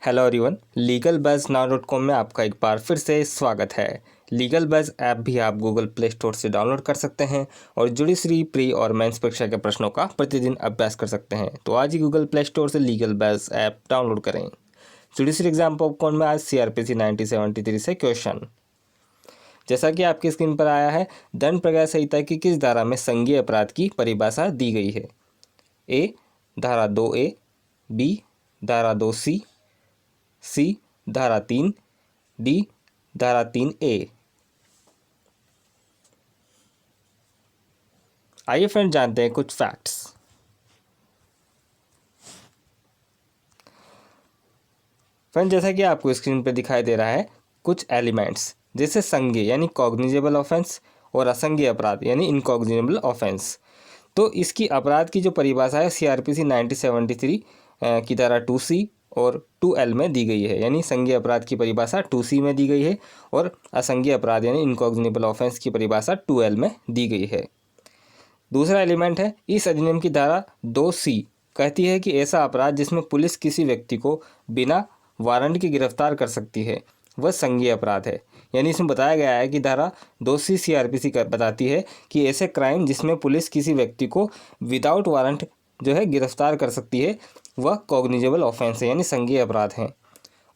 Hello everyone, legal buzz नाउ.com में आपका एक बार फिर से स्वागत है। लीगल बज़ ऐप भी आप गूगल प्ले स्टोर से डाउनलोड कर सकते हैं और जुडिशरी प्री और मेंस परीक्षा के प्रश्नों का प्रतिदिन अभ्यास कर सकते हैं। तो आज ही गूगल प्ले स्टोर से लीगल बज़ ऐप डाउनलोड करें। जुडिशरी एग्जाम पॉपकॉर्न में आज CRPC 1973 से क्वेश्चन, जैसा कि आपकी स्क्रीन पर आया है, दंड प्रक्रिया संहिता की किस धारा में संज्ञेय अपराध की परिभाषा दी गई है? ए धारा 2A, बी धारा 2C, सी धारा 3, डी धारा 3A। आइए फ्रेंड जानते हैं कुछ फैक्ट्स। फ्रेंड, जैसा कि आपको स्क्रीन पर दिखाई दे रहा है, कुछ एलिमेंट्स जैसे संज्ञेय यानी कॉग्निजेबल ऑफेंस और असंज्ञेय अपराध यानी इनकॉग्निजेबल ऑफेंस। तो इसकी अपराध की जो परिभाषा है CRPC 1973 की धारा 2C और 2L में दी गई है, यानी संज्ञेय अपराध की परिभाषा 2C में दी गई है और असंज्ञेय अपराध यानी इनकॉग्निजेबल ऑफेंस की परिभाषा 2L में दी गई है। दूसरा एलिमेंट है, इस अधिनियम की धारा 2C कहती है कि ऐसा अपराध जिसमें पुलिस किसी व्यक्ति को बिना वारंट के गिरफ्तार कर सकती है वह संज्ञेय अपराध है। यानी इसमें बताया गया है कि धारा 2C CRPC बताती है कि ऐसे क्राइम जिसमें पुलिस किसी व्यक्ति को विदाउट वारंट जो है गिरफ्तार कर सकती है वह कॉग्निजेबल ऑफेंस है, यानी संज्ञेय अपराध हैं।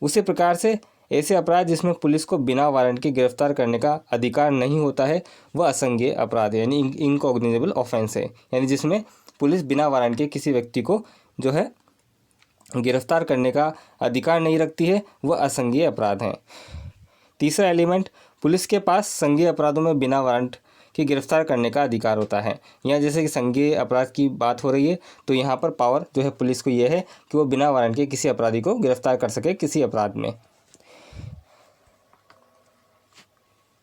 उसी प्रकार से ऐसे अपराध जिसमें पुलिस को बिना वारंट के गिरफ्तार करने का अधिकार नहीं होता है वह असंज्ञेय अपराध है, यानी इनकॉग्निजेबल ऑफेंस है, यानी जिसमें पुलिस बिना वारंट के किसी व्यक्ति को जो है गिरफ्तार करने का अधिकार नहीं रखती है वह असंज्ञेय अपराध हैं। तीसरा एलिमेंट, पुलिस के पास संज्ञेय अपराधों में बिना वारंट की गिरफ्तार करने का अधिकार होता है। यहाँ जैसे कि संज्ञेय अपराध की बात हो रही है तो यहाँ पर पावर जो है पुलिस को यह है कि वो बिना वारंट के किसी अपराधी को गिरफ्तार कर सके किसी अपराध में।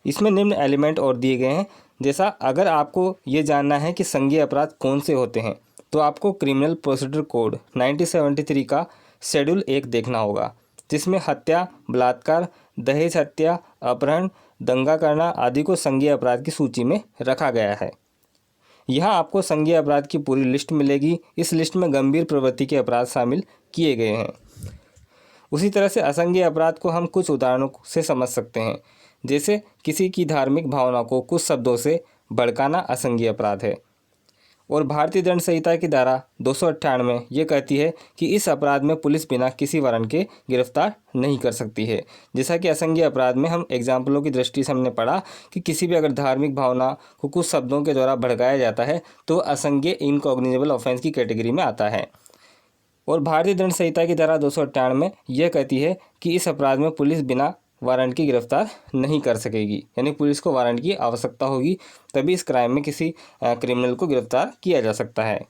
इसमें निम्न एलिमेंट और दिए गए हैं, जैसा अगर आपको ये जानना है कि संज्ञेय अपराध कौन से होते हैं तो आपको क्रिमिनल प्रोसीजर कोड 1973 का शेड्यूल 1 देखना होगा, जिसमें हत्या, बलात्कार, दहेज हत्या, अपहरण, दंगा करना आदि को संज्ञेय अपराध की सूची में रखा गया है। यहाँ आपको संज्ञेय अपराध की पूरी लिस्ट मिलेगी। इस लिस्ट में गंभीर प्रवृत्ति के अपराध शामिल किए गए हैं। उसी तरह से असंज्ञेय अपराध को हम कुछ उदाहरणों से समझ सकते हैं, जैसे किसी की धार्मिक भावना को कुछ शब्दों से भड़काना असंज्ञेय अपराध है। और भारतीय दंड संहिता की धारा 298 ये कहती है कि इस अपराध में पुलिस बिना किसी वारंट के गिरफ्तार नहीं कर सकती है। जैसा कि असंज्ञेय अपराध में हम एग्जाम्पलों की दृष्टि से हमने पढ़ा कि किसी भी अगर धार्मिक भावना को कुछ शब्दों के द्वारा भड़काया जाता है तो असंज्ञेय इनकॉग्निजेबल ऑफेंस की कैटेगरी में आता है। और भारतीय दंड संहिता की धारा 298 यह कहती है कि इस अपराध में पुलिस बिना वारंट की गिरफ्तार नहीं कर सकेगी, यानी पुलिस को वारंट की आवश्यकता होगी तभी इस क्राइम में किसी क्रिमिनल को गिरफ्तार किया जा सकता है।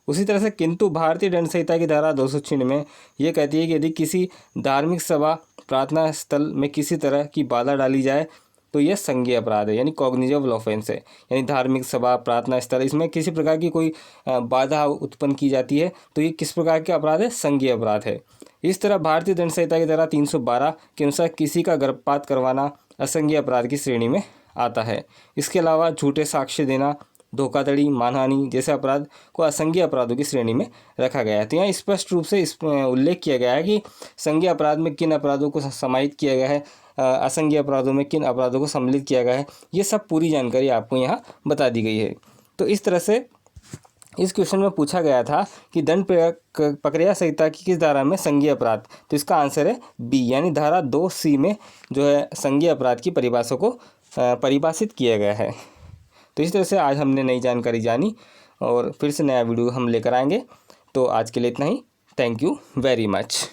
उसी तरह से किंतु भारतीय दंड संहिता की धारा 296 ये कहती है कि यदि किसी धार्मिक सभा प्रार्थना स्थल में किसी तरह की बाधा डाली जाए तो यह संज्ञेय अपराध है, यानी कॉग्निजेबल ऑफेंस है। यानी धार्मिक सभा प्रार्थना स्थल इसमें किसी प्रकार की कोई बाधा उत्पन्न की जाती है तो ये किस प्रकार के अपराध है? संज्ञेय अपराध है। इस तरह भारतीय दंड संहिता की धारा 312 के अनुसार किसी का गर्भपात करवाना असंज्ञेय अपराध की श्रेणी में आता है। इसके अलावा झूठे साक्ष्य देना, धोखाधड़ी, मानहानि जैसे अपराध को असंज्ञेय अपराधों की श्रेणी में रखा गया है। तो यहाँ स्पष्ट रूप से उल्लेख किया गया है कि संज्ञेय अपराध में किन अपराधों को समाहित किया गया है, असंज्ञेय अपराधों में किन अपराधों को सम्मिलित किया गया है, ये सब पूरी जानकारी आपको यहाँ बता दी गई है। तो इस तरह से इस क्वेश्चन में पूछा गया था कि दंड प्रक्रिया संहिता की किस धारा में संज्ञेय अपराध, तो इसका आंसर है बी, यानी धारा 2C में जो है संज्ञेय अपराध की परिभाषा को परिभाषित किया गया है। तो इस तरह से आज हमने नई जानकारी जानी और फिर से नया वीडियो हम लेकर आएंगे। तो आज के लिए इतना ही। Thank you very much.